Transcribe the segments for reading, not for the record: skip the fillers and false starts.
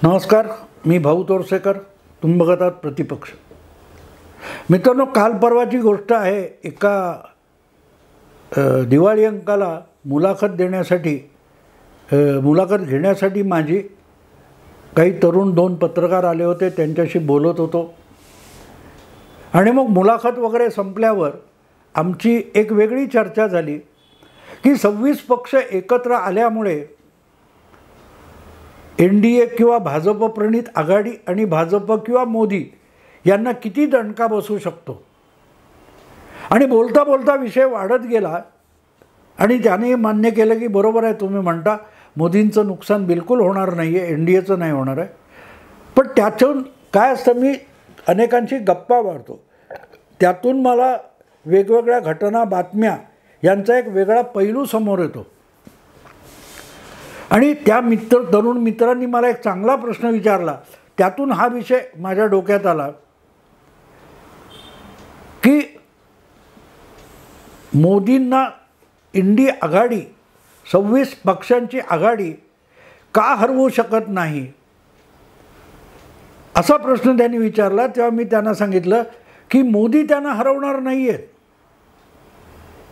नमस्कार, मी भाऊ तोरसेकर. तुम्ही बघत आहात प्रतिपक्ष. मित्रांनो, काल परवाची गोष्ट आहे. एका दिवाळी अंकाला मुलाखत घेण्यासाठी माझी काही तरुण 2 पत्रकार आले होते. त्यांच्याशी बोलत होतो आणि मग मुलाखत वगैरे संपल्यावर आमची एक वेगळी चर्चा झाली की 26 पक्ष एकत्र आल्यामुळे NDA किंवा भाजप प्रणित आघाडी आणि भाजप किंवा मोदी यांना किती दणका बसू शकतो. आणि बोलता बोलता विषय वाढत गेला आणि त्याने मान्य केलं की बरोबर आहे, तुम्ही म्हणता मोदींचं नुकसान बिलकुल होणार नाही आहे, NDAचं नाही होणार आहे. पण त्यातून काय असतं, मी अनेकांशी गप्पा मारतो, त्यातून मला वेगवेगळ्या घटना बातम्या यांचा एक वेगळा पैलू समोर येतो. आणि त्या तरुण मित्रांनी मला एक चांगला प्रश्न विचारला. त्यातून हा विषय माझ्या डोक्यात आला की मोदींना इंडी आघाडी 26 पक्षांची आघाडी का हरवू शकत नाही, असा प्रश्न त्यांनी विचारला. तेव्हा मी त्यांना सांगितलं की मोदी त्यांना हरवणार नाही आहेत.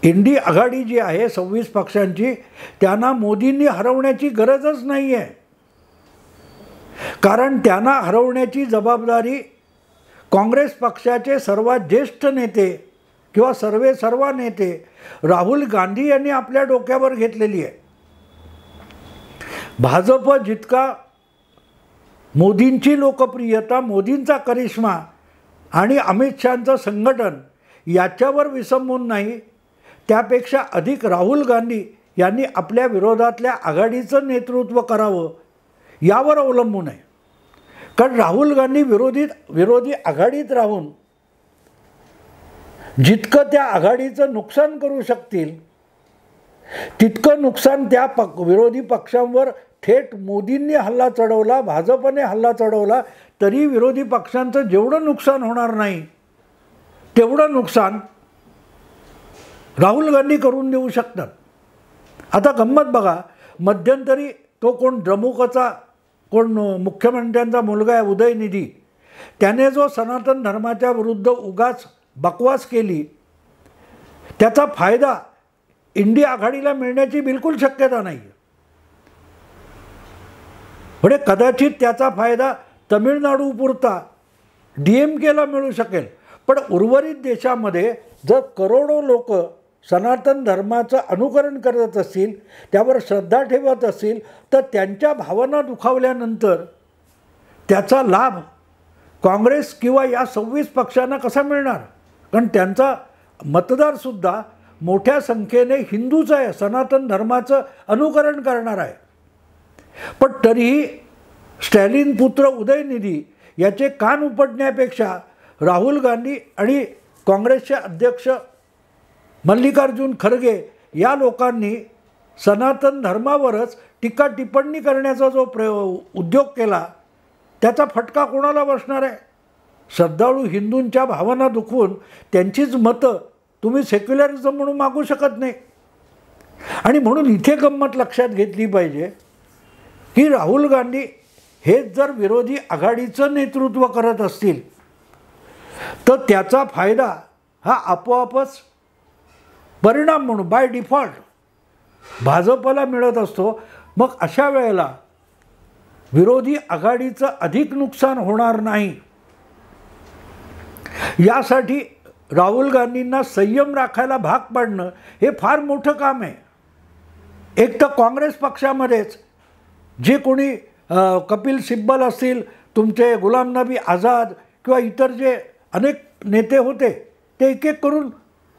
इंडी आघाडी जी आहे 26 पक्षांची, त्यांना मोदींनी हरवण्याची गरजच नाही आहे. कारण त्यांना हरवण्याची जबाबदारी काँग्रेस पक्षाचे सर्वात ज्येष्ठ नेते किंवा सर्वा नेते राहुल गांधी यांनी आपल्या डोक्यावर घेतलेली आहे. भाजप जितका मोदींची लोकप्रियता, मोदींचा करिश्मा आणि अमित शहांचं संघटन याच्यावर विसंबून नाही, त्यापेक्षा अधिक राहुल गांधी यांनी आपल्या विरोधातल्या आघाडीचं नेतृत्व करावं यावर अवलंबून आहे. कारण राहुल गांधी विरोधी आघाडीत राहून जितकं त्या आघाडीचं नुकसान करू शकतील तितकं नुकसान त्या विरोधी पक्षांवर थेट मोदींनी हल्ला चढवला, भाजपने हल्ला चढवला तरी विरोधी पक्षांचं जेवढं नुकसान होणार नाही तेवढं नुकसान राहुल गांधी करून देऊ शकतात. आता गंमत बघा, मध्यंतरी तो द्रमुकचा मुख्यमंत्र्यांचा मुलगा आहे उदयनिधी, त्याने जो सनातन धर्माच्या विरुद्ध उगाच बकवास केली, त्याचा फायदा इंडिया आघाडीला मिळण्याची बिलकुल शक्यता नाही. म्हणजे कदाचित त्याचा फायदा तमिळनाडू पुरता DMKला मिळू शकेल, पण उर्वरित देशामध्ये जर करोडो लोक सनातन धर्माचं अनुकरण करत असतील, त्यावर श्रद्धा ठेवत असतील, तर त्यांच्या भावना दुखावल्यानंतर त्याचा लाभ काँग्रेस किंवा या 26 पक्षांना कसा मिळणार. कारण त्यांचा मतदारसुद्धा मोठ्या संख्येने हिंदूच आहे, सनातन धर्माचं अनुकरण करणार आहे. पण तरीही स्टॅलिन पुत्र उदयनिधी याचे कान उपटण्यापेक्षा राहुल गांधी आणि काँग्रेसचे अध्यक्ष मल्लिकार्जुन खरगे या लोकांनी सनातन धर्मावरच टीका टिप्पणी करण्याचा जो उद्योग केला, त्याचा फटका कोणाला बसणार आहे. श्रद्धाळू हिंदूंच्या भावना दुखवून त्यांचीच मतं तुम्ही सेक्युलरिझम म्हणून मागू शकत नाही. आणि म्हणून इथे गंमत लक्षात घेतली पाहिजे की राहुल गांधी हेच जर विरोधी आघाडीचं नेतृत्व करत असतील तर त्याचा फायदा हा आपोआपच परिणाम म्हणून बाय डिफॉल्ट भाजपला मिळत असतो. मग अशा वेळेला विरोधी आघाडीचं अधिक नुकसान होणार नाही, यासाठी राहुल गांधींना संयम राखायला भाग पाडणं हे फार मोठं काम आहे. एक तर काँग्रेस पक्षामध्येच जे कोणी कपिल सिब्बल असतील, तुमचे गुलाम नबी आझाद किंवा इतर जे अनेक नेते होते, ते एक एक करून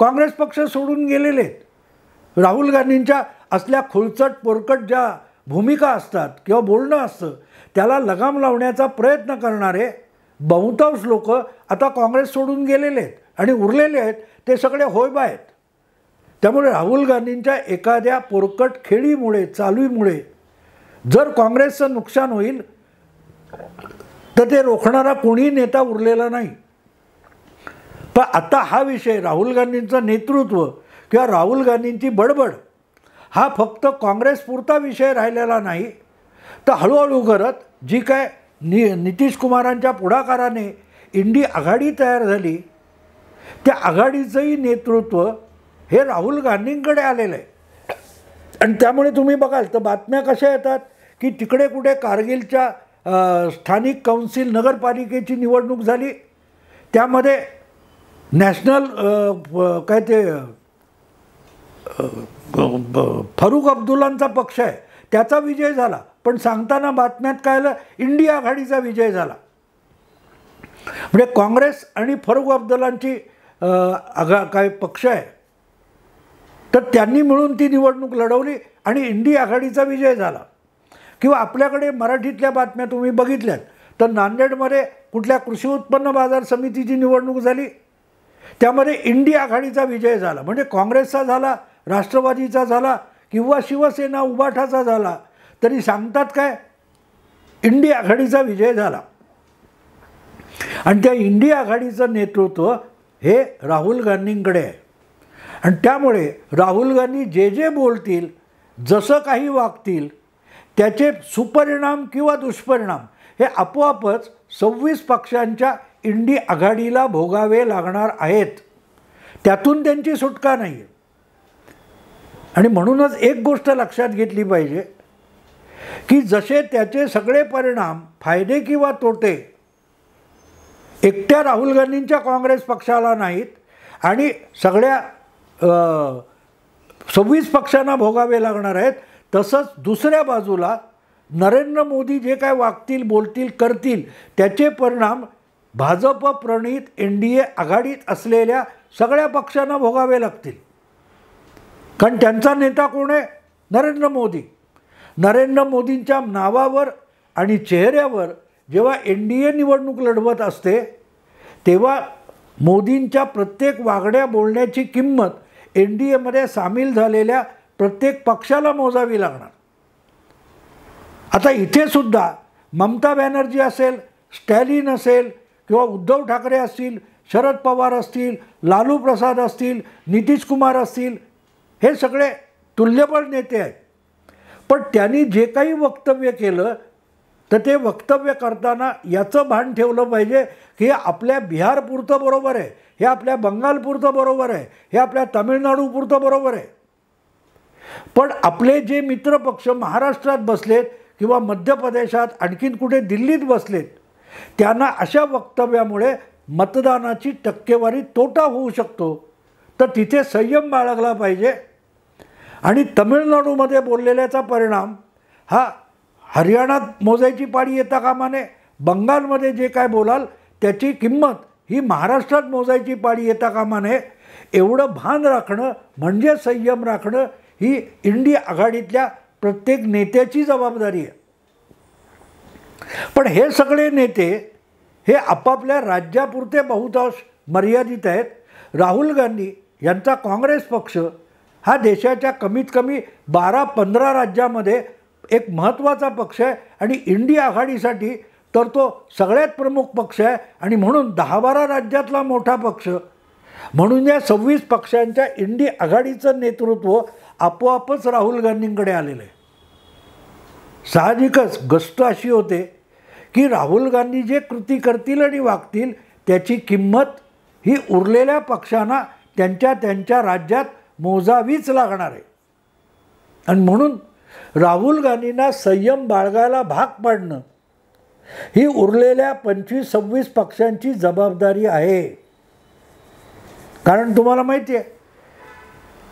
काँग्रेस पक्ष सोडून गेलेले आहेत. राहुल गांधींच्या असल्या खुळचट पोरकट ज्या भूमिका असतात किंवा बोलणं असतं त्याला लगाम लावण्याचा प्रयत्न करणारे बहुतांश लोक आता काँग्रेस सोडून गेलेले आहेत आणि उरलेले आहेत ते सगळे होयबा आहेत. त्यामुळे राहुल गांधींच्या एखाद्या पोरकट खेळीमुळे, चालवीमुळे जर काँग्रेसचं नुकसान होईल तर ते रोखणारा कोणीही नेता उरलेला नाही. पण आता हा विषय राहुल गांधींचं नेतृत्व किंवा राहुल गांधींची बडबड हा फक्त काँग्रेसपुरता विषय राहिलेला नाही, तर हळूहळू करत जी काय नितीश कुमारांच्या पुढाकाराने इंडी आघाडी तयार झाली, त्या आघाडीचंही नेतृत्व हे राहुल गांधींकडे आलेलं आहे. आणि त्यामुळे तुम्ही बघाल तर बातम्या कशा येतात की तिकडे कुठे कारगिलच्या स्थानिक कौन्सिल नगरपालिकेची निवडणूक झाली, त्यामध्ये नॅशनल काय ते फारुख अब्दुल्लांचा पक्ष आहे त्याचा विजय झाला, पण सांगताना बातम्यात काय आलं, इंडिया आघाडीचा विजय झाला. म्हणजे काँग्रेस आणि फारुख अब्दुल्लांची काय पक्ष आहे तर त्यांनी मिळून ती निवडणूक लढवली आणि इंडिया आघाडीचा विजय झाला. किंवा आपल्याकडे मराठीतल्या बातम्या तुम्ही बघितल्यात तर नांदेडमध्ये कुठल्या कृषी उत्पन्न बाजार समितीची निवडणूक झाली, त्यामध्ये इंडिया आघाडीचा विजय झाला. म्हणजे काँग्रेसचा झाला, राष्ट्रवादीचा झाला किंवा शिवसेना उबाठाचा झाला तरी सांगतात काय, इंडिया आघाडीचा विजय झाला. आणि त्या इंडिया आघाडीचं नेतृत्व हे राहुल गांधींकडे आहे. आणि त्यामुळे राहुल गांधी जे जे बोलतील, जसं काही वागतील, त्याचे सुपरिणाम किंवा दुष्परिणाम हे आपोआपच 26 पक्षांच्या इंडी आघाडीला भोगावे लागणार आहेत. त्यातून त्यांची सुटका नाही आहे. आणि म्हणूनच एक गोष्ट लक्षात घेतली पाहिजे की जसे त्याचे सगळे परिणाम, फायदे किंवा तोटे एकट्या राहुल गांधींच्या काँग्रेस पक्षाला नाहीत आणि सगळ्या 26 पक्षांना भोगावे लागणार आहेत, तसंच दुसऱ्या बाजूला नरेंद्र मोदी जे काय वागतील, बोलतील, करतील त्याचे परिणाम भाजप प्रणित NDA आघाडीत असलेल्या सगळ्या पक्षांना भोगावे लागतील. कारण त्यांचा नेता कोण आहे, नरेंद्र मोदी. नरेंद्र मोदींच्या नावावर आणि चेहऱ्यावर जेव्हा NDA निवडणूक लढवत असते तेव्हा मोदींच्या प्रत्येक वागण्या बोलण्याची किंमत NDAमध्ये सामील झालेल्या प्रत्येक पक्षाला मोजावी लागणार. आता इथे सुद्धा ममता बॅनर्जी असेल, स्टॅलिन असेल किंवा उद्धव ठाकरे असतील, शरद पवार असतील, लालू प्रसाद असतील, नितीश कुमार असतील, हे सगळे तुल्यबळ नेते आहेत. पण त्यांनी जे काही वक्तव्य केलं तर ते वक्तव्य करताना याचं भान ठेवलं पाहिजे की हे आपल्या बिहारपुरतं बरोबर आहे, हे आपल्या बंगालपुरतं बरोबर आहे, हे आपल्या तामिळनाडूपुरतं बरोबर आहे. पण आपले जे मित्रपक्ष महाराष्ट्रात बसलेत किंवा मध्य प्रदेशात, आणखीन कुठे दिल्लीत बसलेत, त्यांना अशा वक्तव्यामुळे मतदानाची टक्केवारी तोटा होऊ शकतो. तर तिथे संयम बाळगला पाहिजे. आणि तमिळनाडूमध्ये बोललेल्याचा परिणाम हा हरियाणात मोजायची पाळी येता कामा नये. बंगालमध्ये जे काय बोलाल त्याची किंमत ही महाराष्ट्रात मोजायची पाळी येता कामा नये. एवढं भान राखणं म्हणजे संयम राखणं ही इंडिया आघाडीतल्या प्रत्येक नेत्याची जबाबदारी आहे. पण हे सगळे नेते हे आपापल्या राज्यापुरते बहुतांश मर्यादित आहेत. राहुल गांधी यांचा काँग्रेस पक्ष हा देशाच्या कमीत कमी 12-15 राज्यामध्ये एक महत्त्वाचा पक्ष आहे आणि इंडिया आघाडीसाठी तर तो सगळ्यात प्रमुख पक्ष आहे आणि म्हणून 10-12 राज्यातला मोठा पक्ष. म्हणून या 26 पक्षांच्या इंडिया आघाडीचं नेतृत्व आपोआपच राहुल गांधींकडे आलेलं आहे. साहजिकच गोष्ट अशी होते की राहुल गांधी जे कृती करतील आणि वागतील त्याची किंमत ही उरलेल्या पक्षांना त्यांच्या त्यांच्या राज्यात मोजावीच लागणार आहे. आणि म्हणून राहुल गांधींना संयम बाळगायला भाग पाडणं ही उरलेल्या 25-26 पक्षांची जबाबदारी आहे. कारण तुम्हाला माहिती आहे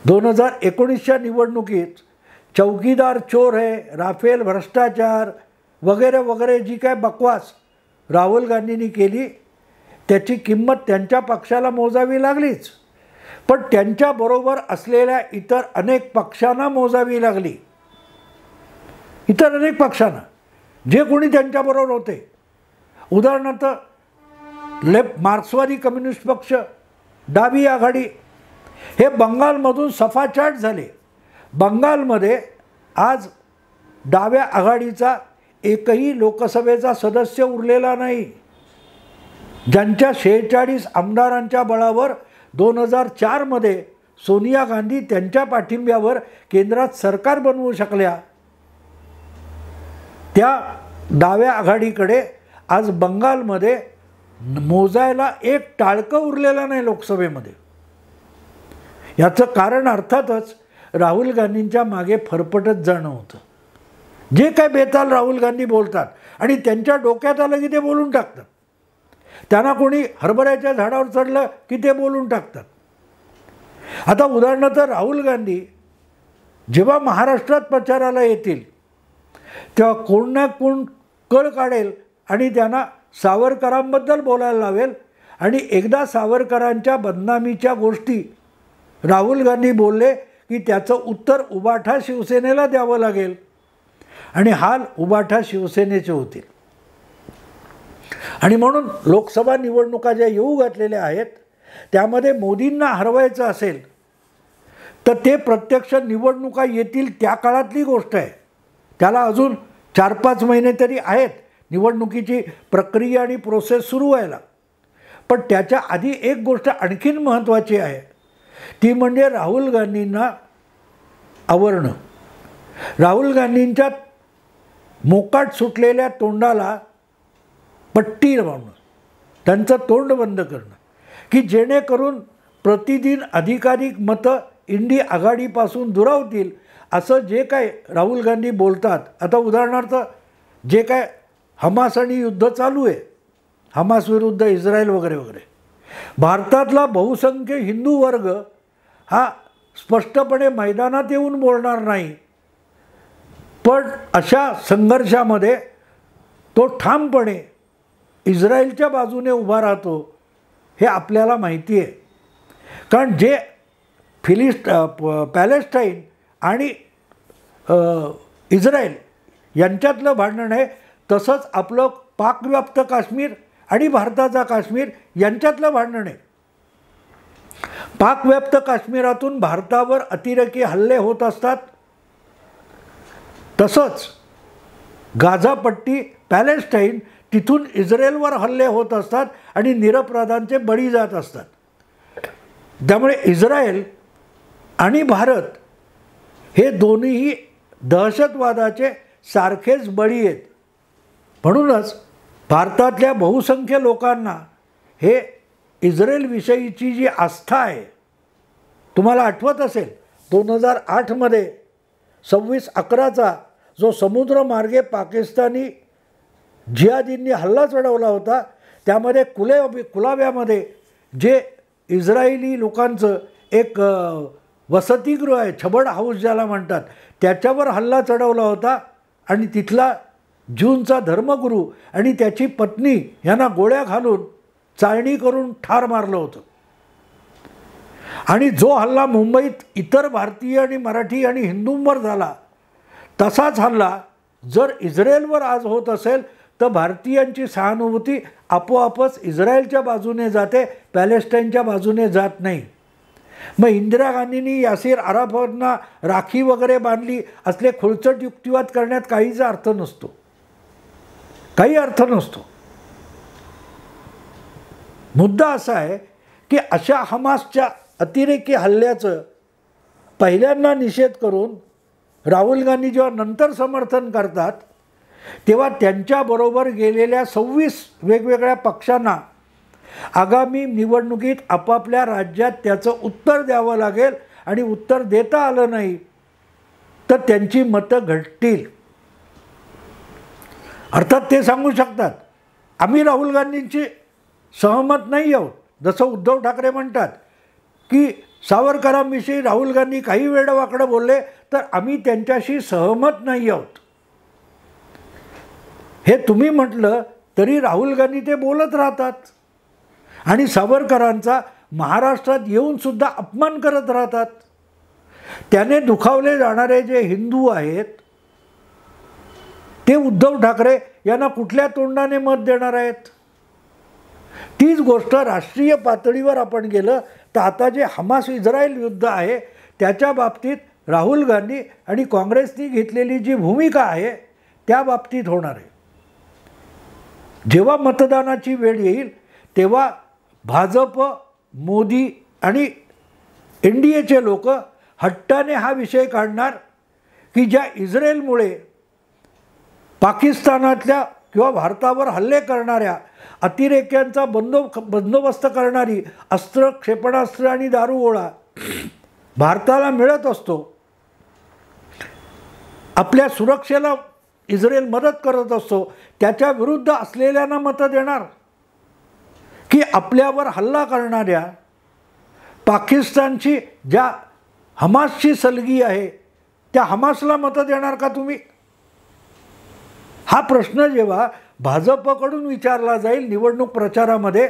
2019च्या निवडणुकीत चौकीदार चोर है, राफेल भ्रष्टाचार वगैरे वगैरे जी काय बकवास राहुल गांधींनी केली त्याची किंमत त्यांच्या पक्षाला मोजावी लागलीच, पण त्यांच्याबरोबर असलेल्या इतर अनेक पक्षांना मोजावी लागली. इतर अनेक पक्षांना जे कोणी त्यांच्याबरोबर होते. उदाहरणार्थ मार्क्सवादी कम्युनिस्ट पक्ष, डावी आघाडी हे बंगालमधून सफाचाट झाले. बंगालमध्ये आज डाव्या आघाडीचा एकही लोकसभेचा सदस्य उरलेला नाही. ज्यांच्या 46 आमदारांच्या बळावर 2004मध्ये सोनिया गांधी त्यांच्या पाठिंब्यावर केंद्रात सरकार बनवू शकल्या, त्या डाव्या आघाडीकडे आज बंगालमध्ये मोजायला एक टाळकं उरलेलं नाही लोकसभेमध्ये. याचं कारण अर्थातच राहुल गांधींच्या मागे फरफटत जाणं होतं. जे काय बेताल राहुल गांधी बोलतात आणि त्यांच्या डोक्यात आलं की ते बोलून टाकतात. त्यांना कोणी हरभऱ्याच्या झाडावर चढलं की ते बोलून टाकतात. आता उदाहरणार्थ राहुल गांधी जेव्हा महाराष्ट्रात प्रचाराला येतील तेव्हा कोण ना कोण कळ काढेल आणि त्यांना सावरकरांबद्दल बोलायला लावेल आणि एकदा सावरकरांच्या बदनामीच्या गोष्टी राहुल गांधी बोलले की त्याचं उत्तर उबाठा शिवसेनेला द्यावं लागेल आणि हाल उबाठा शिवसेनेचे होतील. आणि म्हणून लोकसभा निवडणुका ज्या येऊ घातलेल्या आहेत त्यामध्ये मोदींना हरवायचं असेल तर ते प्रत्यक्ष निवडणुका येतील त्या काळातली गोष्ट आहे. त्याला अजून 4-5 महिने तरी आहेत निवडणुकीची प्रक्रिया आणि प्रोसेस सुरू व्हायला. पण त्याच्या आधी एक गोष्ट आणखीन महत्त्वाची आहे, ती म्हणजे राहुल गांधींना आवरणं. राहुल गांधींच्या मोकाट सुटलेल्या तोंडाला पट्टी लावणं, त्यांचं तोंड बंद करणं, की जेणेकरून प्रतिदिन अधिकाधिक मतं इंडी आघाडीपासून दुरावतील. असं जे काय राहुल गांधी बोलतात, आता उदाहरणार्थ जे काय हमास आणि युद्ध चालू आहे, हमास विरुद्ध इस्रायल वगैरे वगैरे, भारतातला बहुसंख्य हिंदू वर्ग हा स्पष्टपणे मैदानात येऊन बोलणार नाही, पण अशा संघर्षामध्ये तो ठामपणे इस्रायलच्या बाजूने उभा राहतो हे आपल्याला माहिती आहे. कारण जे पॅलेस्टाईन आणि इस्रायल यांच्यातलं भांडण आहे, तसंच आपलं पाकव्याप्त काश्मीर आणि भारताचा काश्मीर यांच्यातलं भांडण आहे. पाकव्याप्त काश्मीरातून भारतावर अतिरेकी हल्ले होत असतात, तसंच गाझापट्टी पॅलेस्टाईन तिथून इस्रायलवर हल्ले होत असतात आणि निरपराधांचे बळी जात असतात. त्यामुळे इस्रायल आणि भारत हे दोन्हीही दहशतवादाचे सारखेच बळी आहेत. म्हणूनच भारतातल्या बहुसंख्य लोकांना हे इस्रायलविषयीची जी आस्था आहे, तुम्हाला आठवत असेल 2008मध्ये 26/11चा जो समुद्रमार्गे पाकिस्तानी जिहादींनी हल्ला चढवला होता, त्यामध्ये कुलाब्यामध्ये जे इस्रायली लोकांचं एक वसतिगृह आहे, छबड हाऊस ज्याला म्हणतात, त्याच्यावर हल्ला चढवला होता आणि तिथला ज्यूंचा धर्मगुरू आणि त्याची पत्नी यांना गोळ्या घालून चाळणी करून ठार मारलं होतं. आणि जो हल्ला मुंबईत इतर भारतीय आणि मराठी आणि हिंदूंवर झाला, तसाच हल्ला जर इस्रायलवर आज होत असेल तर भारतीयांची सहानुभूती आपोआपच इस्रायलच्या बाजूने जाते, पॅलेस्टाईनच्या बाजूने जात नाही. मग इंदिरा गांधींनी यासीर अराफातना राखी वगैरे बांधली असले खुळचट युक्तिवाद करण्यात काहीच अर्थ नसतो, काही अर्थ नसतो. मुद्दा असा आहे की अशा हमासच्या अतिरेकी हल्ल्याचं पहिल्यांदा निषेध करून राहुल गांधी जेव्हा नंतर समर्थन करतात, तेव्हा त्यांच्याबरोबर गेलेल्या 26 वेगवेगळ्या पक्षांना आगामी निवडणुकीत आपापल्या राज्यात त्याचं उत्तर द्यावं लागेल आणि उत्तर देता आलं नाही तर त्यांची मतं घटतील. अर्थात ते सांगू शकतात आम्ही राहुल गांधींची सहमत नाही आहोत, जसं उद्धव ठाकरे म्हणतात की सावरकरांविषयी राहुल गांधी काही वेडवाकडं बोलले तर आम्ही त्यांच्याशी सहमत नाही आहोत. हे तुम्ही म्हटलं तरी राहुल गांधी ते बोलत राहतात आणि सावरकरांचा महाराष्ट्रात येऊन सुद्धा अपमान करत राहतात. त्याने दुखावले जाणारे जे हिंदू आहेत ते उद्धव ठाकरे यांना कुठल्या तोंडाने मत देणार आहेत? तीच गोष्ट राष्ट्रीय पातळीवर आपण गेलं तर आता जे हमास इस्रायल युद्ध आहे त्याच्या बाबतीत राहुल गांधी आणि काँग्रेसनी घेतलेली जी भूमिका आहे त्या बाबतीत होणार आहे. जेव्हा मतदानाची वेळ येईल तेव्हा भाजप, मोदी आणि NDAचे लोक हट्टाने हा विषय काढणार की ज्या इस्रायलमुळे पाकिस्तानातल्या किंवा भारतावर हल्ले करणाऱ्या अतिरेक्यांचा बंदोबस्त करणारी अस्त्र, क्षेपणास्त्र आणि दारुगोळा भारताला मिळत असतो. आपल्या सुरक्षेला इस्रायल मदत करत असतो. त्याच्या विरुद्ध असलेल्यांना मतं देणार की आपल्यावर हल्ला करणाऱ्या पाकिस्तानची ज्या हमासची सलगी आहे त्या हमासला मतं देणार का तुम्ही? हा प्रश्न जेव्हा भाजपकडून विचारला जाईल निवडणूक प्रचारामध्ये,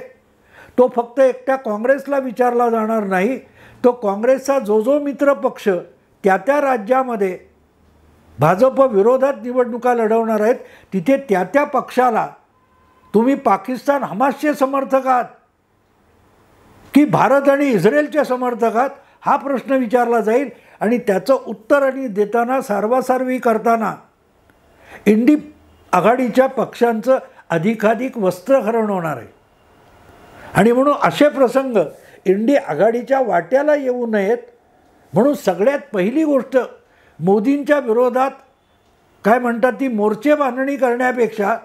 तो फक्त एकट्या काँग्रेसला विचारला जाणार नाही. तो काँग्रेसचा जो मित्र पक्ष त्या राज्यामध्ये भाजप विरोधात निवडणुका लढवणार आहेत तिथे त्या पक्षाला तुम्ही पाकिस्तान हमासचे समर्थक आहात की भारत आणि इस्रायलचे समर्थक आहात, हा प्रश्न विचारला जाईल. आणि त्याचं उत्तर आणि देताना, सारवासारवी करताना इंडी आघाडीच्या पक्षांचं अधिकाधिक वस्त्रहरण होणार आहे. आणि म्हणून असे प्रसंग इंडी आघाडीच्या वाट्याला येऊ नयेत म्हणून सगळ्यात पहिली गोष्ट मोदींच्या विरोधात काय म्हणतात ती मोर्चे बांधणी करण्यापेक्षा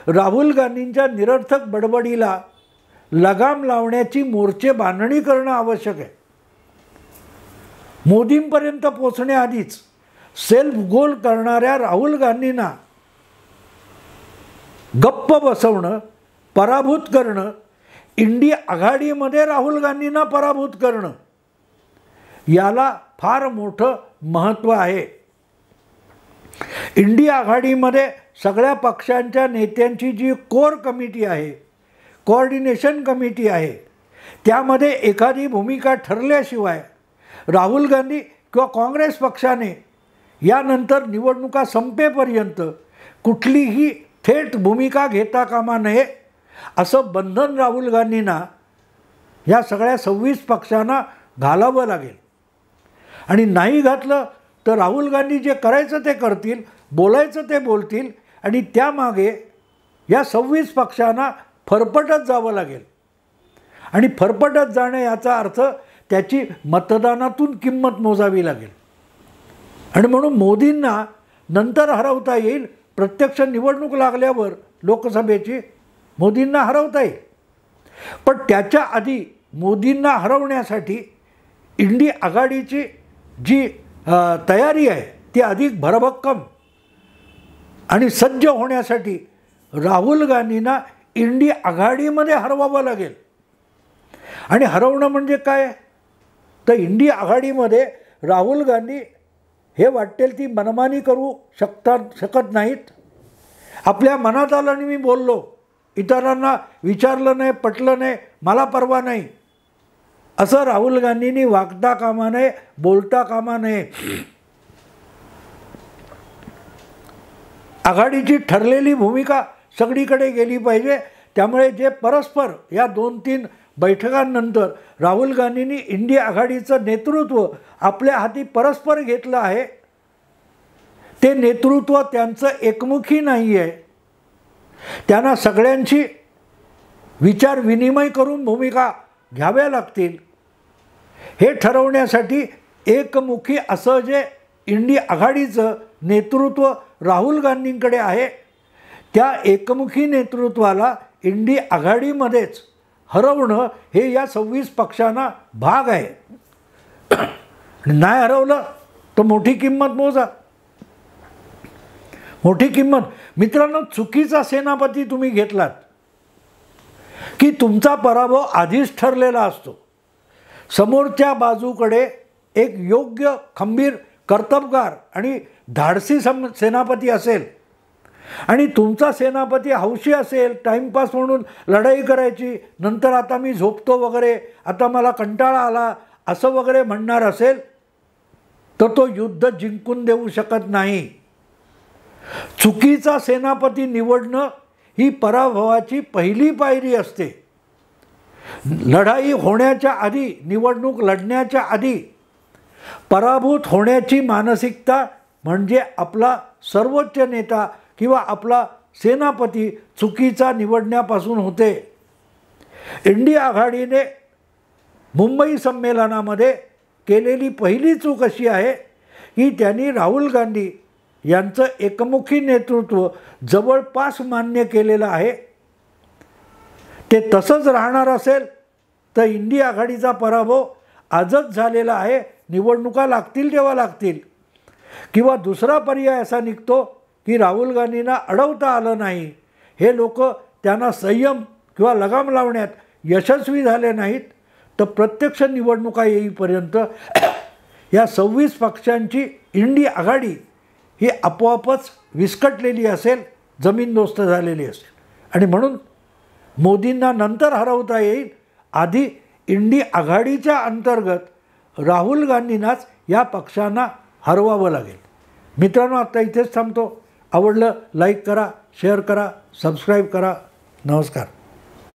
राहुल गांधींच्या निरर्थक बडबडीला लगाम लावण्याची मोर्चे बांधणी करणं आवश्यक आहे. मोदींपर्यंत पोचण्याआधीच सेल्फ गोल करणाऱ्या राहुल गांधींना गप्प बसवणं, पराभूत करणं, इंडी आघाडीमध्ये राहुल गांधींना पराभूत करणं, याला फार मोठं महत्त्व आहे. इंडी आघाडीमध्ये सगळ्या पक्षांच्या नेत्यांची जी कोर कमिटी आहे, कोऑर्डिनेशन कमिटी आहे, त्यामध्ये एखादी भूमिका ठरल्याशिवाय राहुल गांधी किंवा काँग्रेस पक्षाने यानंतर निवडणुका संपेपर्यंत कुठलीही थेट भूमिका घेता कामा नये असं बंधन राहुल गांधींना या सगळ्या 26 पक्षांना घालावं लागेल. आणि नाही घातलं तर राहुल गांधी जे करायचं ते करतील, बोलायचं ते बोलतील आणि त्यामागे या 26 पक्षांना फरफटत जावं लागेल. आणि फरफटत जाणं याचा अर्थ त्याची मतदानातून किंमत मोजावी लागेल. आणि म्हणून मोदींना नंतर हरवता येईल, प्रत्यक्ष निवडणूक लागल्यावर लोकसभेची मोदींना हरवता येईल. पण त्याच्या आधी मोदींना हरवण्यासाठी इंडी आघाडीची जी तयारी आहे ती अधिक भरभक्कम आणि सज्ज होण्यासाठी राहुल गांधींना इंडी आघाडीमध्ये हरवावं लागेल. आणि हरवणं म्हणजे काय तर इंडी आघाडीमध्ये राहुल गांधी हे वाटेल ती मनमानी करू शकत नाहीत. आपल्या मनात आलं आणि मी बोललो, इतरांना विचारलं नाही, पटलं नाही, मला परवा नाही, असं राहुल गांधींनी वागता कामा नये, बोलता कामा नये. आघाडीची ठरलेली भूमिका सगळीकडे गेली पाहिजे. त्यामुळे जे परस्पर या 2-3 बैठकांनंतर राहुल गांधींनी इंडी आघाडीचं नेतृत्व आपल्या हाती परस्पर घेतलं आहे, ते नेतृत्व त्यांचं एकमुखी नाही आहे. त्यांना सगळ्यांची विचार विनिमय करून भूमिका घ्याव्या लागतील. हे ठरवण्यासाठी एकमुखी असं जे इंडी आघाडीचं नेतृत्व राहुल गांधींकडे आहे, त्या एकमुखी नेतृत्वाला इंडी आघाडीमध्येच हरवणं हे या 26 पक्षांना भाग आहे. नाही हरवलं तर मोठी किंमत मोजा. मोठी किंमत. मित्रांनो, चुकीचा सेनापती तुम्ही घेतलात की तुमचा पराभव आधीच ठरलेला असतो. समोरच्या बाजूकडे एक योग्य, खंबीर, कर्तबगार आणि धाडसी सेनापती असेल आणि तुमचा सेनापती हौशी असेल, टाईमपास म्हणून लढाई करायची, नंतर आता मी झोपतो वगैरे, आता मला कंटाळा आला असं वगैरे म्हणणार असेल तर तो युद्ध जिंकून देऊ शकत नाही. चुकीचा सेनापती निवडणं ही पराभवाची पहिली पायरी असते. लढाई होण्याच्या आधी, निवडणूक लढण्याच्या आधी पराभूत होण्याची मानसिकता म्हणजे आपला सर्वोच्च नेता किंवा आपला सेनापती चुकीचा निवडण्यापासून होते. इंडी आघाडीने मुंबई संमेलनामध्ये केलेली पहिली चूक अशी आहे की त्यांनी राहुल गांधी यांचं एकमुखी नेतृत्व जवळपास मान्य केलेलं आहे, ते तसंच राहणार असेल तर इंडी आघाडीचा पराभव आजच झालेला आहे. निवडणुका लागतील तेव्हा लागतील. किंवा दुसरा पर्याय असा निघतो की राहुल गांधींना अडवता आलं नाही, हे लोक त्यांना संयम किंवा लगाम लावण्यात यशस्वी झाले नाहीत, तर प्रत्यक्ष निवडणुका येईपर्यंत या 26 पक्षांची इंडी आघाडी ही आपोआपच विस्कटलेली असेल, जमीनदोस्त झालेली असेल. आणि म्हणून मोदींना नंतर हरवता येईल, आधी इंडी आघाडीच्या अंतर्गत राहुल गांधींनाच या पक्षांना हरवावं लागेल. मित्रांनो, आता इथेच थांबतो. आवडलं लाईक करा, शेअर करा, सबस्क्राईब करा. नमस्कार.